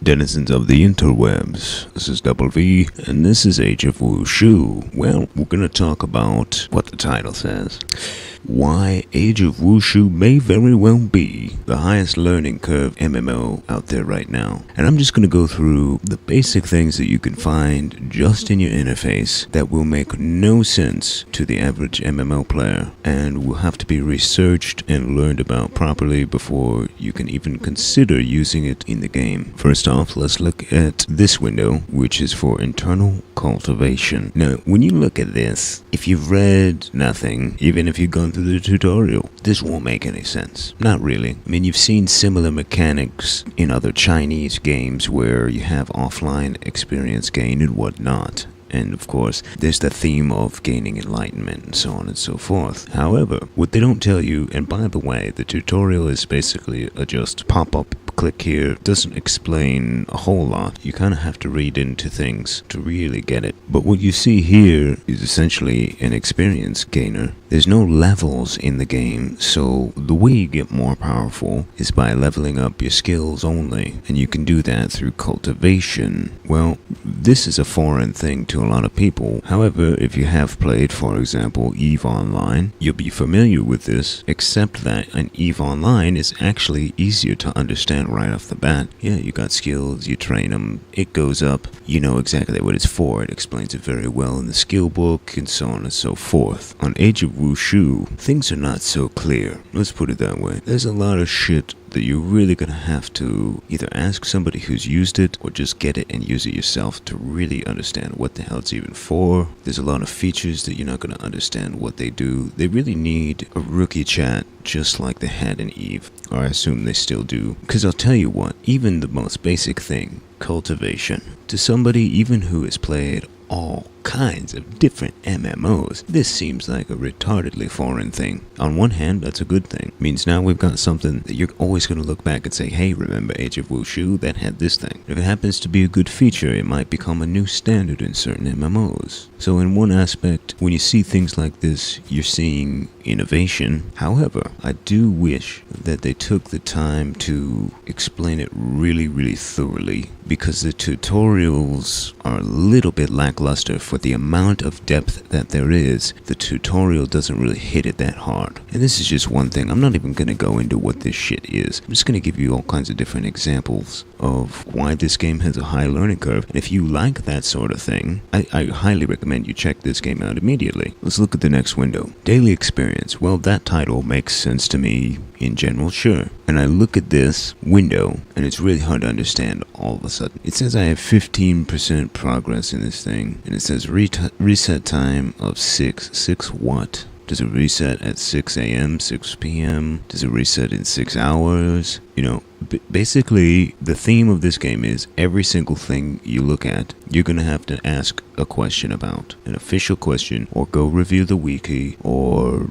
denizens of the interwebs. This is Double V, and this is Age of Wushu. Well, we're gonna talk about what the title says. Why Age of Wushu may very well be the highest learning curve MMO out there right now. And I'm just going to go through the basic things that you can find just in your interface that will make no sense to the average MMO player and will have to be researched and learned about properly before you can even consider using it in the game. First off, let's look at this window, which is for internal cultivation. Now, when you look at this, if you've read nothing, even if you've gone through the tutorial, this won't make any sense. Not really. I mean, you've seen similar mechanics in other Chinese games where you have offline experience gain and whatnot. And of course, there's the theme of gaining enlightenment and so on and so forth. However, what they don't tell you, and by the way, the tutorial is basically a just pop-up, click here, doesn't explain a whole lot. You kind of have to read into things to really get it. But what you see here is essentially an experience gainer. There's no levels in the game, so the way you get more powerful is by leveling up your skills only, and you can do that through cultivation. Well, this is a foreign thing to a lot of people. However, if you have played, for example, EVE Online, you'll be familiar with this, except that an EVE Online is actually easier to understand right off the bat. Yeah, you got skills, you train them, it goes up, you know exactly what it's for, it explains it very well in the skill book, and so on and so forth. On Age of Wushu, things are not so clear. Let's put it that way. There's a lot of shit that you're really gonna have to either ask somebody who's used it or just get it and use it yourself to really understand what the hell it's even for. There's a lot of features that you're not gonna understand what they do. They really need a rookie chat just like they had in EVE, or I assume they still do. Because I'll tell you what, even the most basic thing, cultivation, to somebody even who has played all kinds of different MMOs, this seems like a retardedly foreign thing. On one hand, that's a good thing. It means now we've got something that you're always going to look back and say, hey, remember Age of Wushu? That had this thing. If it happens to be a good feature, it might become a new standard in certain MMOs. So in one aspect, when you see things like this, you're seeing innovation. However, I do wish that they took the time to explain it really, really thoroughly, because the tutorials are a little bit lackluster. For the amount of depth that there is, the tutorial doesn't really hit it that hard. And this is just one thing. I'm not even going to go into what this shit is. I'm just going to give you all kinds of different examples of why this game has a high learning curve. And if you like that sort of thing, I highly recommend you check this game out immediately. Let's look at the next window. Daily experience. Well, that title makes sense to me in general, sure. And I look at this window, and it's really hard to understand all of a sudden. It says I have 15% progress in this thing, and it says reset time of 6. 6 what? Does it reset at 6 a.m., 6 p.m.? Does it reset in 6 hours? You know, basically, the theme of this game is every single thing you look at, you're going to have to ask a question about. An official question, or go review the wiki, or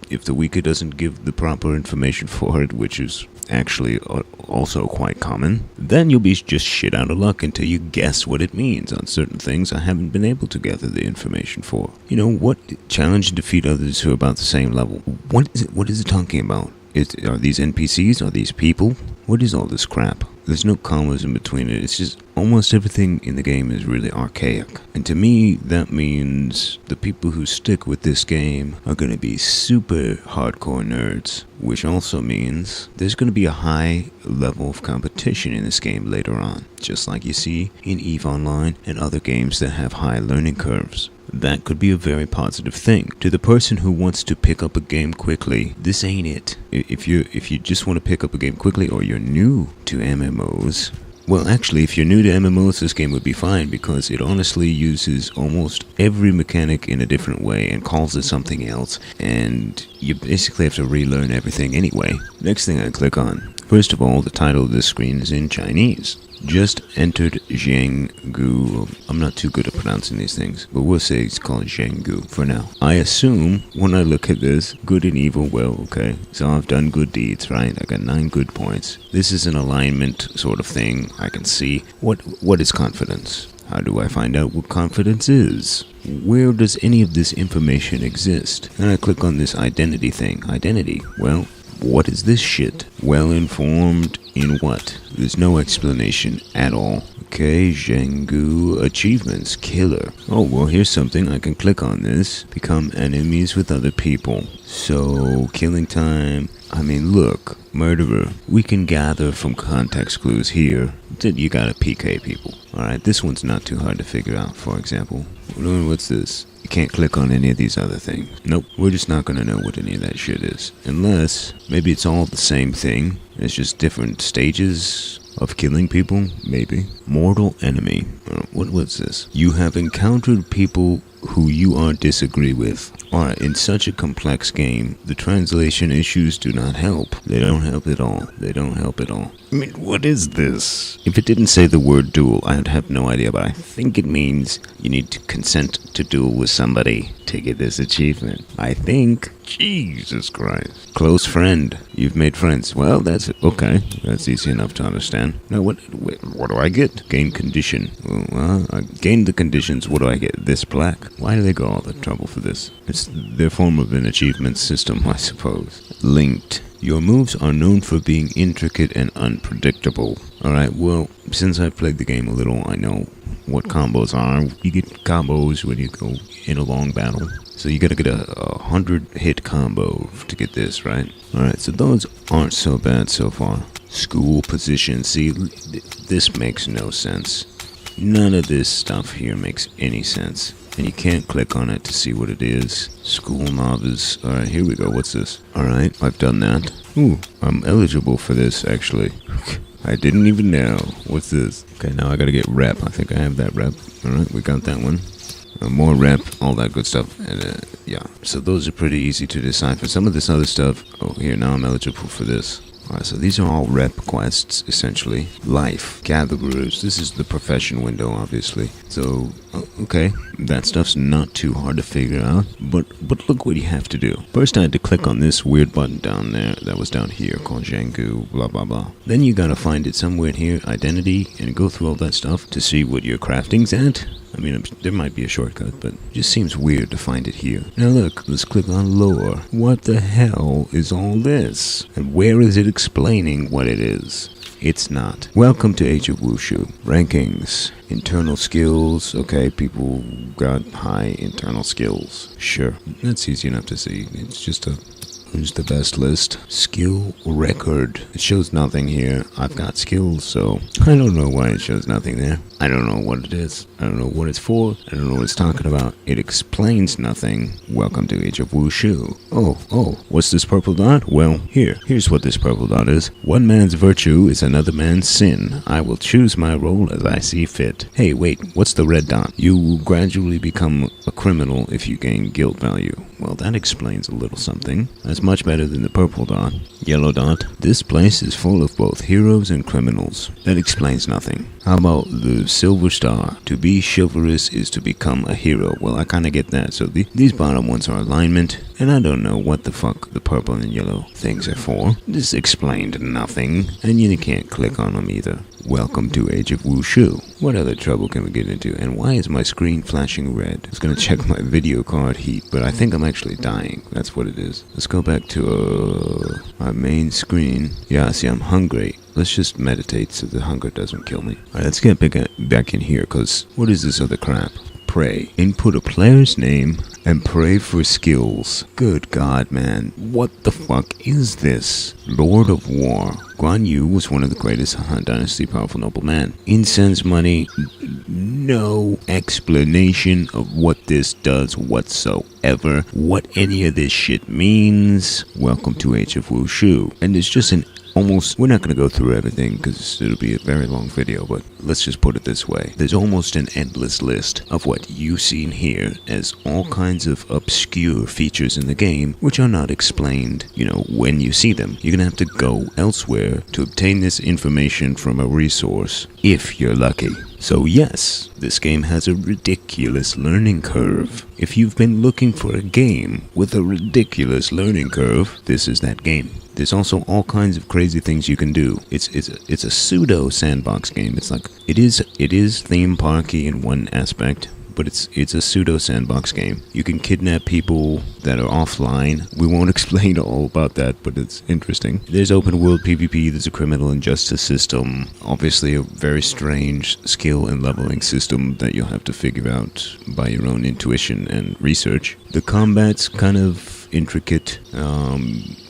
if the wiki doesn't give the proper information for it, which is actually also quite common, then you'll be just shit out of luck until you guess what it means on certain things I haven't been able to gather the information for. You know, what challenge and defeat others who are about the same level? What is it talking about? Are these NPCs? Are these people? What is all this crap? There's no commas in between it. It's just almost everything in the game is really archaic. And to me, that means the people who stick with this game are going to be super hardcore nerds, which also means there's going to be a high level of competition in this game later on, just like you see in EVE Online and other games that have high learning curves. That could be a very positive thing. To the person who wants to pick up a game quickly, this ain't it. If you just want to pick up a game quickly, or you're new to MMOs, well, actually, if you're new to MMOs, this game would be fine, because it honestly uses almost every mechanic in a different way and calls it something else, and you basically have to relearn everything anyway. Next thing I click on. First of all, the title of this screen is in Chinese. Just entered Zhenggu. I'm not too good at pronouncing these things, but we'll say it's called Zhenggu for now. I assume when I look at this, good and evil, well, okay, so I've done good deeds, right? I got 9 good points. This is an alignment sort of thing. I can see what is confidence. How do I find out what confidence is? Where does any of this information exist? And I click on this identity thing. Identity, well, What is this shit? Well informed in what? There's no explanation at all. Okay, Zhengu achievements, killer. Oh, well, here's something. I can click on this. Become enemies with other people. So, killing time. I mean, look, murderer. We can gather from context clues here that you gotta PK people. Alright, this one's not too hard to figure out, for example. What's this? You can't click on any of these other things. Nope, we're just not gonna know what any of that shit is. Unless, maybe it's all the same thing. It's just different stages of killing people, maybe. Mortal enemy. What was this? You have encountered people who you are disagree with. Alright, in such a complex game, the translation issues do not help. They don't help at all. They don't help at all. I mean, what is this? If it didn't say the word duel, I'd have no idea, but I think it means you need to consent to duel with somebody to get this achievement. I think. Jesus Christ. Close friend. You've made friends. Well, that's it. Okay. That's easy enough to understand. Now, what do I get? Gain condition. Well, I gained the conditions. What do I get? This plaque. Why do they go all the trouble for this? It's their form of an achievement system, I suppose. Linked. Your moves are known for being intricate and unpredictable. Alright, well, since I've played the game a little, I know what combos are. You get combos when you go in a long battle. So you gotta get a 100-hit combo to get this, right? Alright, so those aren't so bad so far. School position. See, this makes no sense. None of this stuff here makes any sense. And you can't click on it to see what it is. School novice. Alright, here we go. What's this? Alright, I've done that. Ooh, I'm eligible for this, actually. I didn't even know. What's this? Okay, now I gotta get rep. I think I have that rep. Alright, we got that one. More rep, all that good stuff. And yeah, so those are pretty easy to decipher. Some of this other stuff. Oh, here, now I'm eligible for this. Alright, so these are all rep quests, essentially. Life, gatherers. This is the profession window, obviously. So, okay, that stuff's not too hard to figure out. But look what you have to do. First, I had to click on this weird button down there that was down here called Zhengu, blah, blah, blah. Then you gotta find it somewhere in here, identity, and go through all that stuff to see what your crafting's at. I mean, there might be a shortcut, but it just seems weird to find it here. Now look, let's click on lore. What the hell is all this? And where is it explaining what it is? It's not. Welcome to Age of Wushu. Rankings. Internal skills. Okay, people got high internal skills. Sure. That's easy enough to see. It's just a... Who's the best list? Skill record. It shows nothing here. I've got skills, so I don't know why it shows nothing there. I don't know what it is. I don't know what it's for. I don't know what it's talking about. It explains nothing. Welcome to Age of Wushu. Oh, what's this purple dot? Well, here's what this purple dot is. One man's virtue is another man's sin. I will choose my role as I see fit. Hey, wait, what's the red dot? You will gradually become a criminal if you gain guilt value. Well, that explains a little something. That's much better than the purple dot. Yellow dot. This place is full of both heroes and criminals. That explains nothing. How about the silver star? To be chivalrous is to become a hero. Well, I kind of get that. So these bottom ones are alignment. And I don't know what the fuck the purple and yellow things are for. This explained nothing. And you can't click on them either. Welcome to Age of Wushu. What other trouble can we get into? And why is my screen flashing red? I was gonna check my video card heat, but I think I'm actually dying. That's what it is. Let's go back to our main screen. Yeah, see, I'm hungry. Let's just meditate so the hunger doesn't kill me. Alright, let's get back in here, because what is this other crap? Pray. Input a player's name and pray for skills. Good God, man. What the fuck is this? Lord of War. Guan Yu was one of the greatest Han Dynasty powerful noblemen. Incense money. No explanation of what this does whatsoever. What any of this shit means. Welcome to Age of Wushu. And it's just an almost, we're not going to go through everything because it'll be a very long video, but let's just put it this way. There's almost an endless list of what you see in here as all kinds of obscure features in the game which are not explained, when you see them. You're going to have to go elsewhere to obtain this information from a resource, if you're lucky. So yes, this game has a ridiculous learning curve. If you've been looking for a game with a ridiculous learning curve, this is that game. There's also all kinds of crazy things you can do. It's a pseudo sandbox game. It's like it is theme parky in one aspect, but it's a pseudo sandbox game. You can kidnap people that are offline. We won't explain all about that, but it's interesting. There's open world PvP, there's a criminal and justice system, obviously a very strange skill and leveling system that you'll have to figure out by your own intuition and research. The combat's kind of intricate.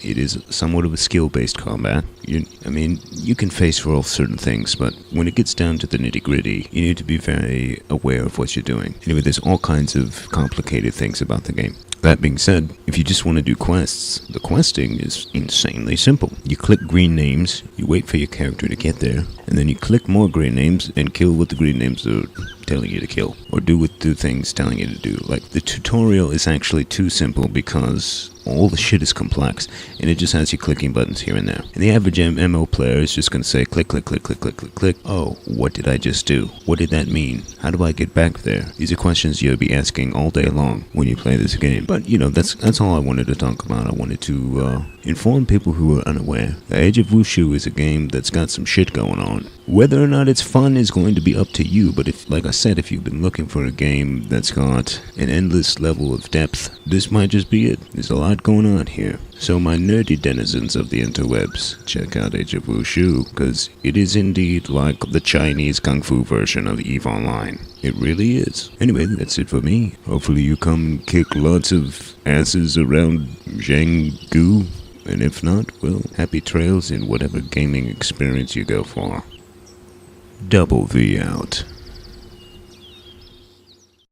It is somewhat of a skill-based combat. You can face roll certain things, but when it gets down to the nitty-gritty, you need to be very aware of what you're doing. Anyway, there's all kinds of complicated things about the game. That being said, if you just want to do quests, the questing is insanely simple. You click green names, you wait for your character to get there, and then you click more green names and kill what the green names are telling you to kill, or do what the thing's telling you to do. Like, the tutorial is actually too simple because all the shit is complex, and it just has you clicking buttons here and there. And the average MMO player is just going to say, click, click, click, click, click, click, click. Oh, what did I just do? What did that mean? How do I get back there? These are questions you'll be asking all day long when you play this game. But, that's all I wanted to talk about. I wanted to inform people who are unaware. The Age of Wushu is a game that's got some shit going on. Whether or not it's fun is going to be up to you, but like I said, if you've been looking for a game that's got an endless level of depth, this might just be it. There's a lot going on here. So my nerdy denizens of the interwebs, check out Age of Wushu, because it is indeed like the Chinese Kung Fu version of EVE Online. It really is. Anyway, that's it for me. Hopefully you come and kick lots of asses around Zhanggu, and if not, well, happy trails in whatever gaming experience you go for. Double V out.